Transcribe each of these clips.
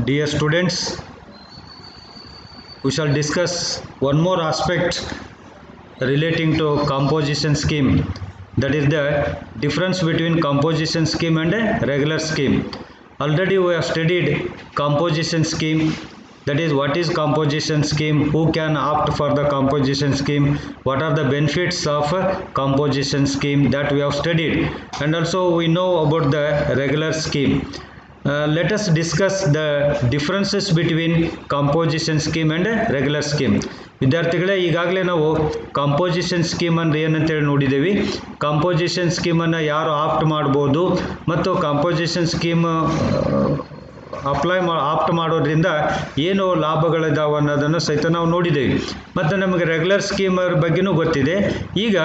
Dear students, we shall discuss one more aspect relating to composition scheme, that is the difference between composition scheme and a regular scheme. Already we have studied composition scheme, that is what is composition scheme, who can opt for the composition scheme, what are the benefits of composition scheme, that we have studied, and also we know about the regular scheme. Let us discuss the differences between composition scheme and regular scheme. ವಿದ್ಯಾರ್ಥಿಗಳೇ, ಈಗಾಗಲೇ ನಾವು composition scheme ಅಂದರೆ ಏನಂತೇಳಿ ನೋಡಿದ್ದೀವಿ. Composition ಸ್ಕೀಮನ್ನು ಯಾರು apt ಮಾಡ್ಬೋದು ಮತ್ತು composition scheme apt ಮಾಡೋದ್ರಿಂದ ಏನು ಲಾಭಗಳಿದಾವೆ ಅನ್ನೋದನ್ನು ಸಹಿತ ನಾವು ನೋಡಿದ್ದೇವೆ. ಮತ್ತು ನಮಗೆ ರೆಗ್ಯುಲರ್ ಸ್ಕೀಮರ್ ಬಗ್ಗೆನೂ ಗೊತ್ತಿದೆ. ಈಗ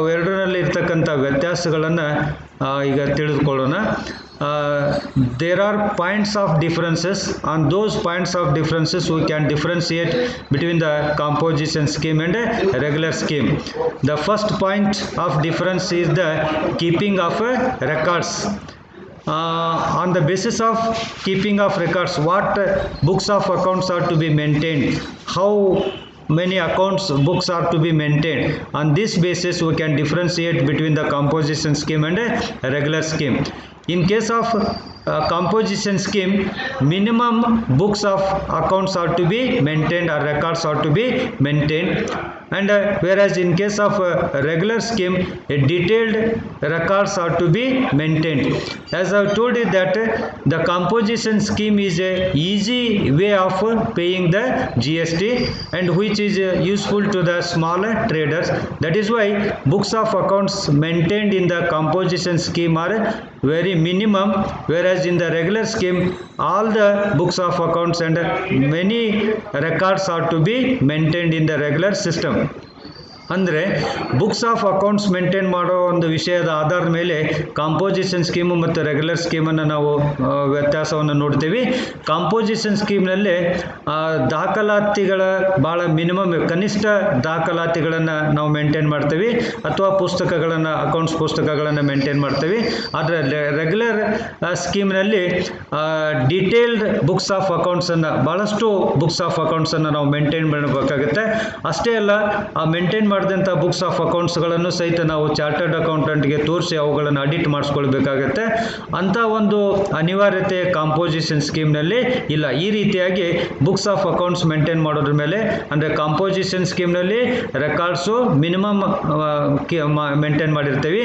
ಅವೆರಡರಲ್ಲಿ ಇರ್ತಕ್ಕಂಥ ವ್ಯತ್ಯಾಸಗಳನ್ನು ಈಗ ತಿಳಿದುಕೊಳ್ಳೋಣ. There are points of differences. On those points of differences we can differentiate between the composition scheme and a regular scheme. The first point of difference is the keeping of records. On the basis of keeping of records, what books of accounts are to be maintained, how many books are to be maintained. On this basis we can differentiate between the composition scheme and a regular scheme. In case of composition scheme, minimum books of accounts are to be maintained or records are to be maintained, and whereas in case of regular scheme, a detailed records are to be maintained. As I have told you that the composition scheme is a easy way of paying the GST and which is useful to the smaller traders. That is why books of accounts maintained in the composition scheme are very minimum, whereas in the regular scheme all the books of accounts and many records are to be maintained in the regular system. ಅಂದರೆ books of accounts maintain ಮಾಡೋ ಒಂದು ವಿಷಯದ ಆಧಾರದ ಮೇಲೆ composition scheme ಮತ್ತು regular ಸ್ಕೀಮನ್ನು ನಾವು ವ್ಯತ್ಯಾಸವನ್ನು ನೋಡ್ತೀವಿ. ಕಾಂಪೋಸಿಷನ್ ಸ್ಕೀಮ್ನಲ್ಲಿ ದಾಖಲಾತಿಗಳ ಭಾಳ ಮಿನಿಮಮ್, ಕನಿಷ್ಠ ದಾಖಲಾತಿಗಳನ್ನು ನಾವು ಮೇಂಟೈನ್ ಮಾಡ್ತೀವಿ ಅಥವಾ ಅಕೌಂಟ್ಸ್ ಪುಸ್ತಕಗಳನ್ನು ಮೇಂಟೈನ್ ಮಾಡ್ತೀವಿ. ಆದರೆ ರೆಗ್ಯುಲರ್ ಸ್ಕೀಮ್ನಲ್ಲಿ ಡಿಟೇಲ್ಡ್ ಬುಕ್ಸ್ ಆಫ್ ಅಕೌಂಟ್ಸನ್ನು, ಭಾಳಷ್ಟು ಬುಕ್ಸ್ ಆಫ್ ಅಕೌಂಟ್ಸನ್ನು ನಾವು ಮೇಂಟೈನ್ ಮಾಡಬೇಕಾಗುತ್ತೆ. ಅಷ್ಟೇ ಅಲ್ಲ, ಆ ಮೇಂಟೈನ್ ಮಾಡಿದಂಥ ಬುಕ್ಸ್ ಆಫ್ ಅಕೌಂಟ್ಸ್ಗಳನ್ನು ಸಹಿತ ನಾವು ಚಾರ್ಟರ್ಡ್ ಅಕೌಂಟೆಂಟ್ಗೆ ತೋರಿಸಿ ಅವುಗಳನ್ನು ಅಡಿಟ್ ಮಾಡಿಸ್ಕೊಳ್ಬೇಕಾಗತ್ತೆ. ಅಂಥ ಒಂದು ಅನಿವಾರ್ಯತೆ ಕಾಂಪೋಸಿಷನ್ ಸ್ಕೀಮ್ನಲ್ಲಿ ಇಲ್ಲ. ಈ ರೀತಿಯಾಗಿ ಬುಕ್ಸ್ ಆಫ್ ಅಕೌಂಟ್ಸ್ ಮೇಂಟೈನ್ ಮಾಡೋದ್ರ ಮೇಲೆ, ಅಂದರೆ ಕಾಂಪೋಸಿಷನ್ ಸ್ಕೀಮ್ನಲ್ಲಿ ರೆಕಾರ್ಡ್ಸು ಮಿನಿಮಮ್ ಮೇಂಟೈನ್ ಮಾಡಿರ್ತೀವಿ,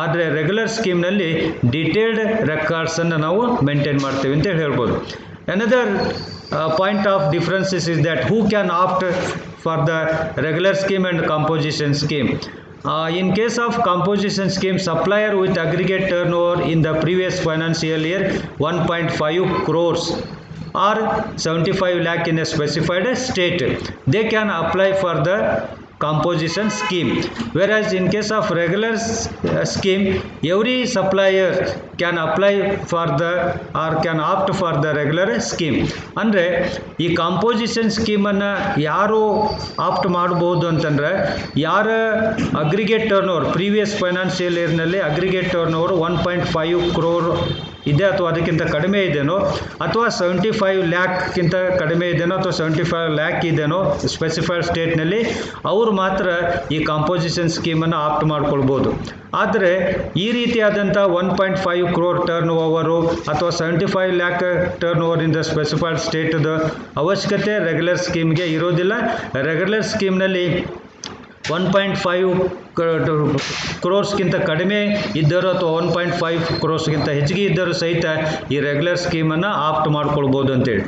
ಆದರೆ ರೆಗ್ಯುಲರ್ ಸ್ಕೀಮ್ನಲ್ಲಿ ಡಿಟೇಲ್ಡ್ ರೆಕಾರ್ಡ್ಸನ್ನು ನಾವು ಮೇಂಟೈನ್ ಮಾಡ್ತೀವಿ ಅಂತ ಹೇಳ್ಬೋದು. Another point of differences is that who can opt for the regular scheme and composition scheme. In case of composition scheme, supplier with aggregate turnover in the previous financial year 1.5 crores or 75 lakh in a specified state, they can apply for the composition scheme, whereas in case of regular scheme every supplier can apply for the or can opt for the regular scheme. ಅಂದರೆ ಈ composition ಸ್ಕೀಮನ್ನು ಯಾರು apt ಮಾಡ್ಬೋದು ಅಂತಂದರೆ, ಯಾರ aggregate turn previous financial ಇಯರ್ನಲ್ಲಿ aggregate turn 1.5 crore ಇದೆ ಅಥವಾ ಅದಕ್ಕಿಂತ ಕಡಿಮೆ ಇದೆನೋ, ಅಥವಾ 75 ಲ್ಯಾಕ್ಗಿಂತ ಕಡಿಮೆ ಇದೆನೋ ಅಥವಾ 75 ಲ್ಯಾಕ್ ಇದೆನೋ ಸ್ಪೆಸಿಫೈಡ್ ಸ್ಟೇಟ್ನಲ್ಲಿ, ಅವರು ಮಾತ್ರ ಈ ಕಾಂಪೋಸಿಷನ್ ಸ್ಕೀಮನ್ನು ಆಪ್ಟ್ ಮಾಡ್ಕೊಳ್ಬೋದು. ಆದರೆ ಈ ರೀತಿಯಾದಂಥ 1.5 crore ಟರ್ನ್ ಓವರು ಅಥವಾ 75 ಲ್ಯಾಕ್ ಟರ್ನ್ ಓವರ್ ಇಂದ ಸ್ಪೆಸಿಫೈಡ್ ಸ್ಟೇಟ್ದು ಅವಶ್ಯಕತೆ ರೆಗ್ಯುಲರ್ ಸ್ಕೀಮ್ಗೆ ಇರೋದಿಲ್ಲ. ರೆಗ್ಯುಲರ್ ಸ್ಕೀಮ್ನಲ್ಲಿ 1.5 ಕ್ರೋರ್ಸ್ಗಿಂತ ಕಡಿಮೆ ಇದ್ದರು ಅಥವಾ 1.5 ಕ್ರೋರ್ಸ್ಗಿಂತ ಹೆಚ್ಚಿಗೆ ಇದ್ದರೂ ಸಹಿತ ಈ ರೆಗ್ಯುಲರ್ ಸ್ಕೀಮನ್ನು ಆಪ್ಟ್ ಮಾಡ್ಕೊಳ್ಬೋದು ಅಂತೇಳಿ.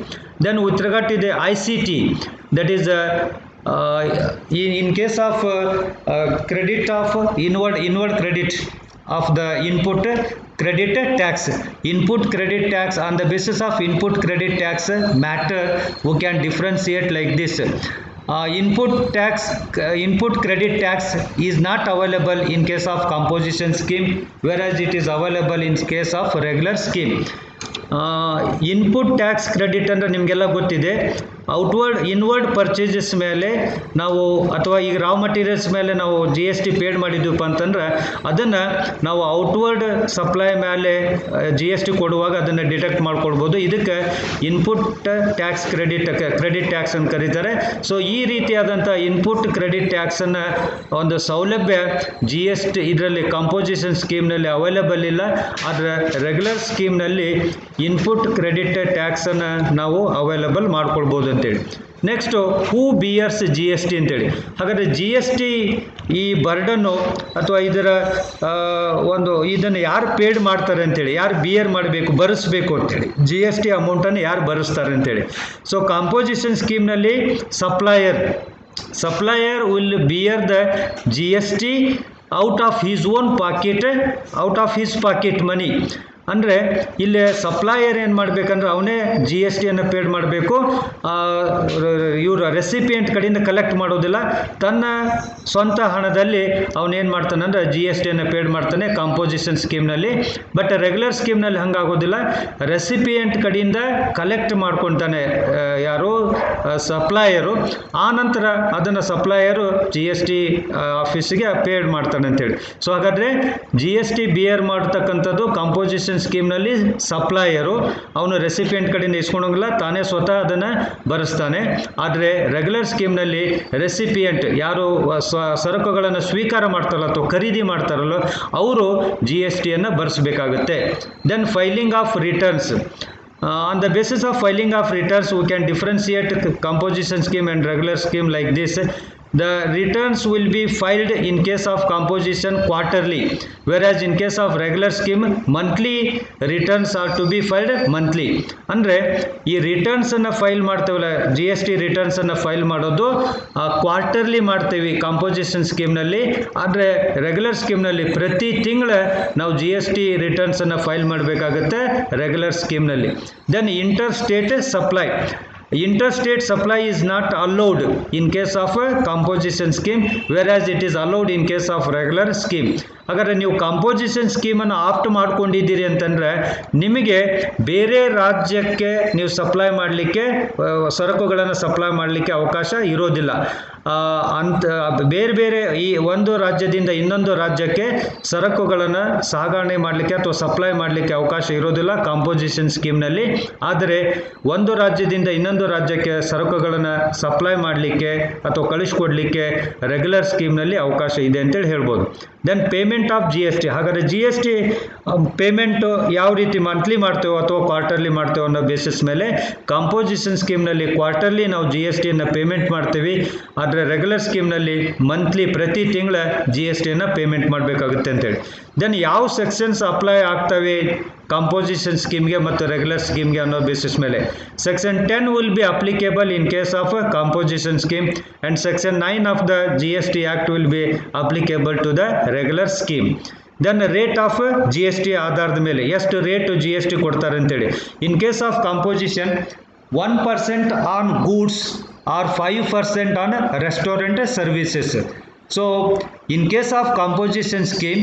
Then with regard to the ICT, that is in case of credit of inward credit of the input credit tax, on the basis of input credit tax matter we can differentiate like this. Input credit tax is not available in case of composition scheme, whereas it is available in case of regular scheme. Input tax credit ಅಂದರೆ ನಿಮಗೆಲ್ಲ ಗೊತ್ತಿದೆ. Inward purchases ಮೇಲೆ ನಾವು ಅಥವಾ ಈಗ ರಾ materials ಮೇಲೆ ನಾವು GST paid ಮಾಡಿದ್ವಪ್ಪ ಅಂತಂದ್ರೆ ಅದನ್ನು ನಾವು ಔಟ್ವರ್ಡ್ ಸಪ್ಲೈ ಮೇಲೆ GST ಕೊಡುವಾಗ ಅದನ್ನು ಡಿಡಕ್ಟ್ ಮಾಡ್ಕೊಳ್ಬೋದು. ಇದಕ್ಕೆ ಇನ್ಪುಟ್ ಟ್ಯಾಕ್ಸ್ ಕ್ರೆಡಿಟ್ ಟ್ಯಾಕ್ಸ್ ಅಂತ ಕರೀತಾರೆ. ಸೊ ಈ ರೀತಿಯಾದಂಥ ಇನ್ಪುಟ್ ಕ್ರೆಡಿಟ್ ಟ್ಯಾಕ್ಸನ್ನು ಒಂದು ಸೌಲಭ್ಯ GST ಇದರಲ್ಲಿ ಕಂಪೋಸಿಷನ್ ಸ್ಕೀಮ್ನಲ್ಲಿ ಅವೈಲೇಬಲ್ ಇಲ್ಲ. ಆದರೆ ರೆಗ್ಯುಲರ್ ಸ್ಕೀಮ್ನಲ್ಲಿ ಇನ್ಪುಟ್ ಕ್ರೆಡಿಟ್ ಟ್ಯಾಕ್ಸನ್ನು ನಾವು ಅವೈಲೇಬಲ್ ಮಾಡ್ಕೊಳ್ಬೋದು ಅಂತೇಳಿ. ನೆಕ್ಸ್ಟು ಹೂ ಬಿಯರ್ಸ್ GST ಅಂತೇಳಿ. ಹಾಗಾದರೆ GST ಈ ಬರ್ಡನ್ನು ಅಥವಾ ಇದರ ಇದನ್ನು ಯಾರು ಪೇಡ್ ಮಾಡ್ತಾರೆ ಅಂತೇಳಿ, ಯಾರು ಬಿಯರ್ ಮಾಡಬೇಕು, ಭರಿಸ್ಬೇಕು ಅಂತೇಳಿ, GST ಅಮೌಂಟನ್ನು ಯಾರು ಭರಿಸ್ತಾರೆ ಅಂತೇಳಿ. ಸೊ ಕಾಂಪೋಸಿಷನ್ ಸ್ಕೀಮ್ನಲ್ಲಿ supplier will bear the GST out of his pocket money. ಅಂದರೆ ಇಲ್ಲಿ ಸಪ್ಲೈಯರ್ ಏನು ಮಾಡಬೇಕಂದ್ರೆ ಅವನೇ GSTಯನ್ನು ಪೇಡ್ ಮಾಡಬೇಕು. ಇವರು ರೆಸಿಪಿಯೆಂಟ್ ಕಡೆಯಿಂದ ಕಲೆಕ್ಟ್ ಮಾಡೋದಿಲ್ಲ. ತನ್ನ ಸ್ವಂತ ಹಣದಲ್ಲಿ ಅವನೇನು ಮಾಡ್ತಾನೆ ಅಂದರೆ GSTಯನ್ನು ಪೇಡ್ ಮಾಡ್ತಾನೆ ಕಾಂಪೋಸಿಷನ್ ಸ್ಕೀಮ್ನಲ್ಲಿ. ಬಟ್ ರೆಗ್ಯುಲರ್ ಸ್ಕೀಮ್ನಲ್ಲಿ ಹಂಗಾಗೋದಿಲ್ಲ. ರೆಸಿಪಿಯೆಂಟ್ ಕಡೆಯಿಂದ ಕಲೆಕ್ಟ್ ಮಾಡ್ಕೊತಾನೆ ಯಾರು ಸಪ್ಲೈಯರು. ಆ ನಂತರ ಅದನ್ನು ಸಪ್ಲೈಯರು GST ಆಫೀಸಿಗೆ ಪೇಡ್ ಮಾಡ್ತಾನೆ ಅಂತೇಳಿ. ಸೊ ಹಾಗಾದರೆ GST ಬಿಯರ್ ಮಾಡ್ತಕ್ಕಂಥದ್ದು ಕಾಂಪೋಸಿಷನ್ ಸ್ಕೀಮ್ನಲ್ಲಿ ಸಪ್ಲೈಯರು, ಅವನು ರೆಸಿಪಿಯೆಂಟ್ ಕಡೆಯಿಂದ ಇಸ್ಕೊಂಡೋಗಿಲ್ಲ, ತಾನೇ ಸ್ವತಃ ಅದನ್ನು ಭರಿಸ್ತಾನೆ. ಆದರೆ ರೆಗ್ಯುಲರ್ ಸ್ಕೀಮ್ನಲ್ಲಿ ರೆಸಿಪಿಯೆಂಟ್ ಯಾರು ಸರಕುಗಳನ್ನು ಸ್ವೀಕಾರ ಮಾಡ್ತಾರಲ್ಲ ಅಥವಾ ಖರೀದಿ ಮಾಡ್ತಾರಲ್ಲ ಅವರು GSTಯನ್ನು ಭರಿಸಬೇಕಾಗುತ್ತೆ. Then filing of returns. On the basis of filing of returns, we can differentiate composition scheme and regular scheme like this. The returns will be filed in case of composition quarterly, whereas in case of regular scheme monthly returns are to be filed monthly. ಅಂದರೆ ಈ ರಿಟರ್ನ್ಸನ್ನು file ಮಾಡ್ತೇವಲ್ಲ, GST ರಿಟರ್ನ್ಸನ್ನು file ಮಾಡೋದು quarterly ಮಾಡ್ತೇವೆ composition ಸ್ಕೀಮ್ನಲ್ಲಿ. ಆದರೆ regular ಸ್ಕೀಮ್ನಲ್ಲಿ ಪ್ರತಿ ತಿಂಗಳ ನಾವು GST ರಿಟರ್ನ್ಸನ್ನು ಫೈಲ್ ಮಾಡಬೇಕಾಗುತ್ತೆ ರೆಗ್ಯುಲರ್ ಸ್ಕೀಮ್ನಲ್ಲಿ. Then inter state supply is not allowed in case of a composition scheme, whereas it is allowed in case of regular scheme. ಹಾಗಾದರೆ ನೀವು ಕಾಂಪೋಸಿಷನ್ ಸ್ಕೀಮನ್ನು ಆಪ್ಟ್ ಮಾಡ್ಕೊಂಡಿದ್ದೀರಿ ಅಂತಂದರೆ ನಿಮಗೆ ಬೇರೆ ರಾಜ್ಯಕ್ಕೆ ನೀವು ಸರಕುಗಳನ್ನು ಸಪ್ಲೈ ಮಾಡಲಿಕ್ಕೆ ಅವಕಾಶ ಇರೋದಿಲ್ಲ. ಬೇರೆ ಈ ಒಂದು ರಾಜ್ಯದಿಂದ ಇನ್ನೊಂದು ರಾಜ್ಯಕ್ಕೆ ಸರಕುಗಳನ್ನು ಸಾಗಣೆ ಮಾಡಲಿಕ್ಕೆ ಅಥವಾ ಸಪ್ಲೈ ಮಾಡಲಿಕ್ಕೆ ಅವಕಾಶ ಇರೋದಿಲ್ಲ ಕಾಂಪೋಸಿಷನ್ ಸ್ಕೀಮ್ನಲ್ಲಿ. ಆದರೆ ಒಂದು ರಾಜ್ಯದಿಂದ ಇನ್ನೊಂದು ರಾಜ್ಯಕ್ಕೆ ಸರಕುಗಳನ್ನು ಸಪ್ಲೈ ಮಾಡಲಿಕ್ಕೆ ಅಥವಾ ಕಳಿಸ್ಕೊಡ್ಲಿಕ್ಕೆ ರೆಗ್ಯುಲರ್ ಸ್ಕೀಮ್ನಲ್ಲಿ ಅವಕಾಶ ಇದೆ ಅಂತೇಳಿ ಹೇಳ್ಬೋದು. Then payment of GST. ಹಾಗಾದರೆ GST ಪೇಮೆಂಟು ಯಾವ ರೀತಿ ಮಂತ್ಲಿ ಮಾಡ್ತೇವೋ ಅಥವಾ ಕ್ವಾರ್ಟರ್ಲಿ ಮಾಡ್ತೇವೋ ಅನ್ನೋ ಬೇಸಿಸ್ ಮೇಲೆ ಕಾಂಪೋಸಿಷನ್ ಸ್ಕೀಮ್ನಲ್ಲಿ ಕ್ವಾರ್ಟರ್ಲಿ ನಾವು GSTಯನ್ನು ಪೇಮೆಂಟ್ ಮಾಡ್ತೀವಿ. ಆದರೆ ರೆಗ್ಯುಲರ್ ಸ್ಕೀಮ್ನಲ್ಲಿ ಮಂತ್ಲಿ ಪ್ರತಿ ತಿಂಗಳ GSTಯನ್ನು ಪೇಮೆಂಟ್ ಮಾಡಬೇಕಾಗುತ್ತೆ ಅಂತೇಳಿ. ದೆನ್ ಯಾವ ಸೆಕ್ಷನ್ಸ್ ಅಪ್ಲೈ ಆಗ್ತವೆ ಕಾಂಪೋಸಿಷನ್ ಸ್ಕೀಮ್ಗೆ ಮತ್ತು ರೆಗ್ಯುಲರ್ ಸ್ಕೀಮ್ಗೆ ಅನ್ನೋ ಬೇಸಿಸ್ ಮೇಲೆ. Section 10 will be applicable in case of composition scheme and section 9 of the GST act will be applicable to the regular scheme. Then rate of GST ಆಧಾರದ ಮೇಲೆ ಎಷ್ಟು rate GST ಕೊಡ್ತಾರೆ ಅಂತೇಳಿ. In case of composition 1% on goods or 5% on restaurant services. So in case of composition scheme,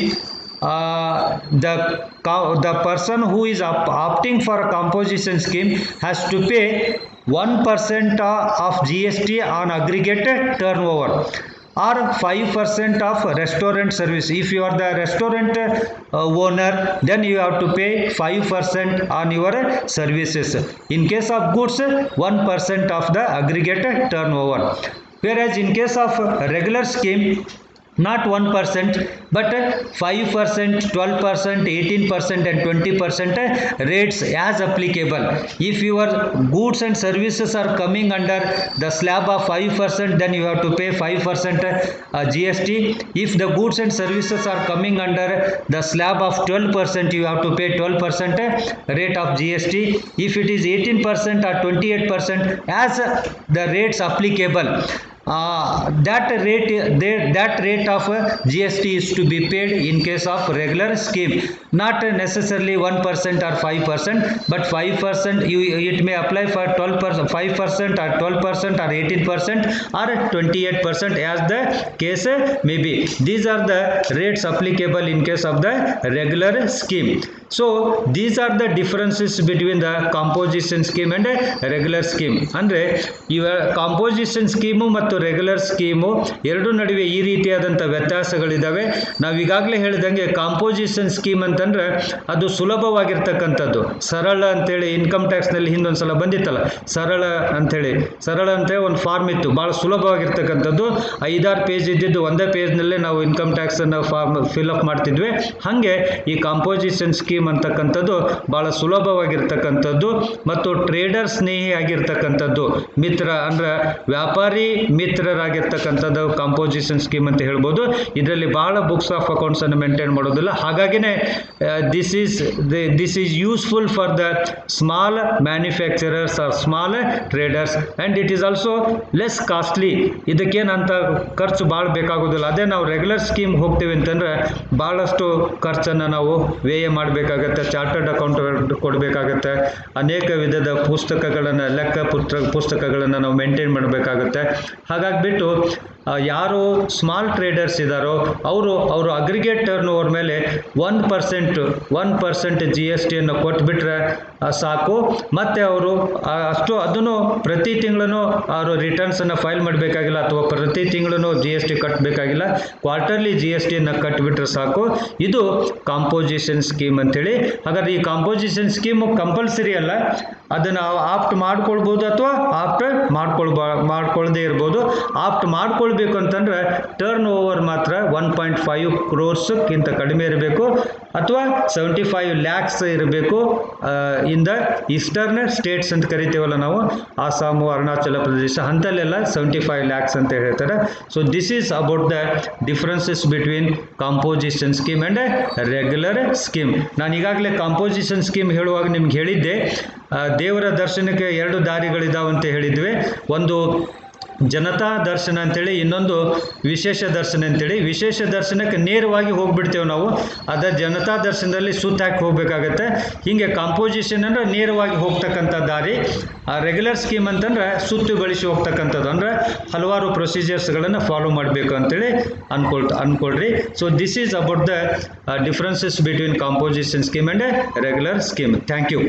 the person who is opting for a composition scheme has to pay 1% of GST on aggregate turnover or 5% of restaurant service. If you are the restaurant owner, then you have to pay 5% on your services. In case of goods, 1% of the aggregate turnover. Whereas in case of regular scheme, not 1% but 5%, 12%, 18% and 20% rates as applicable. If your goods and services are coming under the slab of 5%, then you have to pay 5% GST. If the goods and services are coming under the slab of 12%, you have to pay 12% rate of GST. If it is 18% or 28% as the rates applicable, that rate of GST is to be paid in case of regular scheme. Not necessarily 1% or 5%, but 5%. It may apply for 12%, 5% or 12% or 18% or 28% as the case may be. These are the rates applicable in case of the regular scheme. So these are the differences between the composition scheme and regular scheme. ಅಂದರೆ ಇವ composition scheme ಮತ್ತು regular scheme ಎರಡೂ ನಡುವೆ ಈ ರೀತಿಯಾದಂಥ ವ್ಯತ್ಯಾಸಗಳಿದ್ದಾವೆ. ನಾವು ಈಗಾಗಲೇ ಹೇಳಿದಂಗೆ ಕಾಂಪೋಸಿಷನ್ ಸ್ಕೀಮ್ ಅಂತಂದ್ರೆ ಅದು ಸುಲಭವಾಗಿರ್ತಕ್ಕಂಥದ್ದು, ಸರಳ ಅಂತೇಳಿ ಇನ್ಕಮ್ ಟ್ಯಾಕ್ಸ್ನಲ್ಲಿ ಹಿಂದೊಂದು ಸಲ ಬಂದಿತ್ತಲ್ಲ, ಸರಳ ಅಂತೇಳಿ ಒಂದು ಫಾರ್ಮ್ ಇತ್ತು, ಭಾಳ ಸುಲಭವಾಗಿರ್ತಕ್ಕಂಥದ್ದು, 5-6 ಪೇಜ್ ಇದ್ದಿದ್ದು ಒಂದೇ ಪೇಜ್ನಲ್ಲೇ ನಾವು ಇನ್ಕಮ್ ಟ್ಯಾಕ್ಸನ್ನು ಫಿಲ್ಅಪ್ ಮಾಡ್ತಿದ್ವಿ. ಹಾಗೆ ಈ ಕಾಂಪೋಸಿಷನ್ ಸ್ಕೀಮ್ ಅಂತಕ್ಕಂಥದ್ದು ಭಾಳ ಸುಲಭವಾಗಿರ್ತಕ್ಕಂಥದ್ದು ಮತ್ತು ಟ್ರೇಡರ್ ಸ್ನೇಹಿ ಆಗಿರ್ತಕ್ಕಂಥದ್ದು, ಮಿತ್ರ ಅಂದ್ರೆ ವ್ಯಾಪಾರಿ ಮಿತ್ರರಾಗಿರ್ತಕ್ಕಂಥದ್ದು ಕಾಂಪೋಸಿಷನ್ ಸ್ಕೀಮ್ ಅಂತ ಹೇಳ್ಬೋದು. ಇದರಲ್ಲಿ ಭಾಳ ಬುಕ್ಸ್ ಆಫ್ ಅಕೌಂಟ್ಸ್ ಅನ್ನು ಮೇಂಟೈನ್ ಮಾಡೋದಿಲ್ಲ. ಹಾಗಾಗಿನೇ this is useful for the small manufacturers or small traders and it is also less costly. ಇದಕ್ಕೇನಂತ ಖರ್ಚು ಭಾಳ ಬೇಕಾಗೋದಿಲ್ಲ. ಅದೇ ನಾವು ರೆಗ್ಯುಲರ್ ಸ್ಕೀಮ್ ಹೋಗ್ತೀವಿ ಅಂತಂದ್ರೆ ಭಾಳಷ್ಟು ಖರ್ಚನ್ನು ನಾವು ವ್ಯಯ ಮಾಡಬೇಕಾಗತ್ತೆ, ಚಾರ್ಟರ್ಡ್ ಅಕೌಂಟ್ ಕೊಡಬೇಕಾಗತ್ತೆ, ಅನೇಕ ವಿಧದ ಪುಸ್ತಕಗಳನ್ನು ಪುಸ್ತಕಗಳನ್ನು ನಾವು ಮೇಂಟೈನ್ ಮಾಡಬೇಕಾಗುತ್ತೆ. ಹಾಗಾಗಿಬಿಟ್ಟು ಯಾರು ಸ್ಮಾಲ್ ಟ್ರೇಡರ್ಸ್ ಇದ್ದಾರೋ ಅವರು ಅಗ್ರಿಗೇಟ್ ಟರ್ನ್ ಓವರ್ ಮೇಲೆ 1% GST ಕೊಟ್ಬಿಟ್ರೆ ಸಾಕು. ಮತ್ತು ಅವರು ಅದನ್ನು ಪ್ರತಿ ತಿಂಗಳೂ ಅವರು ರಿಟರ್ನ್ಸನ್ನು ಫೈಲ್ ಮಾಡಬೇಕಾಗಿಲ್ಲ ಅಥವಾ ಪ್ರತಿ ತಿಂಗಳೂ GST ಕಟ್ಟಬೇಕಾಗಿಲ್ಲ, ಕ್ವಾರ್ಟರ್ಲಿ GSTಯನ್ನು ಕಟ್ಟಿಬಿಟ್ರೆ ಸಾಕು. ಇದು ಕಾಂಪೋಸಿಷನ್ ಸ್ಕೀಮ್ ಅಂತೇಳಿ. ಹಾಗಾದ್ರೆ ಈ ಕಾಂಪೋಸಿಷನ್ ಸ್ಕೀಮು ಕಂಪಲ್ಸರಿ ಅಲ್ಲ, ಅದನ್ನು ಆಪ್ಟ್ ಮಾಡ್ಕೊಳ್ಬೋದು ಅಥವಾ ಆಪ್ಟ್ ಮಾಡ್ಕೊಳ್ದೇ ಇರ್ಬೋದು. ಆಪ್ಟ್ ಮಾಡ್ಕೊಳ್ಬೇಕು ಅಂತಂದ್ರೆ ಟರ್ನ್ ಓವರ್ ಮಾತ್ರ 1.5 crores ಕಡಿಮೆ ಇರಬೇಕು ಅಥವಾ 75 lakhs ಇರಬೇಕು. ಇನ್ ದ ಈಸ್ಟರ್ನ್ ಸ್ಟೇಟ್ಸ್ ಅಂತ ಕರಿತೀವಲ್ಲ ನಾವು, ಆಸಾಮು, ಅರುಣಾಚಲ ಪ್ರದೇಶ, ಅಂತಲ್ಲೆಲ್ಲ 75 lakhs ಅಂತ ಹೇಳ್ತಾರೆ. So this is about the differences between composition scheme and regular scheme. ನಾನು ಈಗಾಗಲೇ ಕಾಂಪೋಸಿಷನ್ ಸ್ಕೀಮ್ ಹೇಳುವಾಗ ನಿಮ್ಗೆ ಹೇಳಿದ್ದೆ, ದೇವರ ದರ್ಶನಕ್ಕೆ 2 ದಾರಿಗಳಿದಾವಂತ ಹೇಳಿದ್ವಿ. ಒಂದು ಜನತಾ ದರ್ಶನ ಅಂತೇಳಿ, ಇನ್ನೊಂದು ವಿಶೇಷ ದರ್ಶನ ಅಂತೇಳಿ. ವಿಶೇಷ ದರ್ಶನಕ್ಕೆ ನೇರವಾಗಿ ಹೋಗ್ಬಿಡ್ತೇವೆ ನಾವು, ಅದ ಜನತಾ ದರ್ಶನದಲ್ಲಿ ಸುತ್ತಾಕಿ ಹೋಗಬೇಕಾಗತ್ತೆ. ಹೀಗೆ ಕಾಂಪೋಸಿಷನ್ ಅಂದರೆ ನೇರವಾಗಿ ಹೋಗ್ತಕ್ಕಂಥ ದಾರಿ, ರೆಗ್ಯುಲರ್ ಸ್ಕೀಮ್ ಅಂತಂದ್ರೆ ಸುತ್ತು ಬಳಸಿ ಹೋಗ್ತಕ್ಕಂಥದ್ದು, ಅಂದರೆ ಹಲವಾರು ಪ್ರೊಸೀಜರ್ಸ್ಗಳನ್ನು ಫಾಲೋ ಮಾಡಬೇಕು ಅಂತೇಳಿ ಅನ್ಕೊಳ್ರಿ. So this is about the differences between composition scheme and regular scheme. Thank you.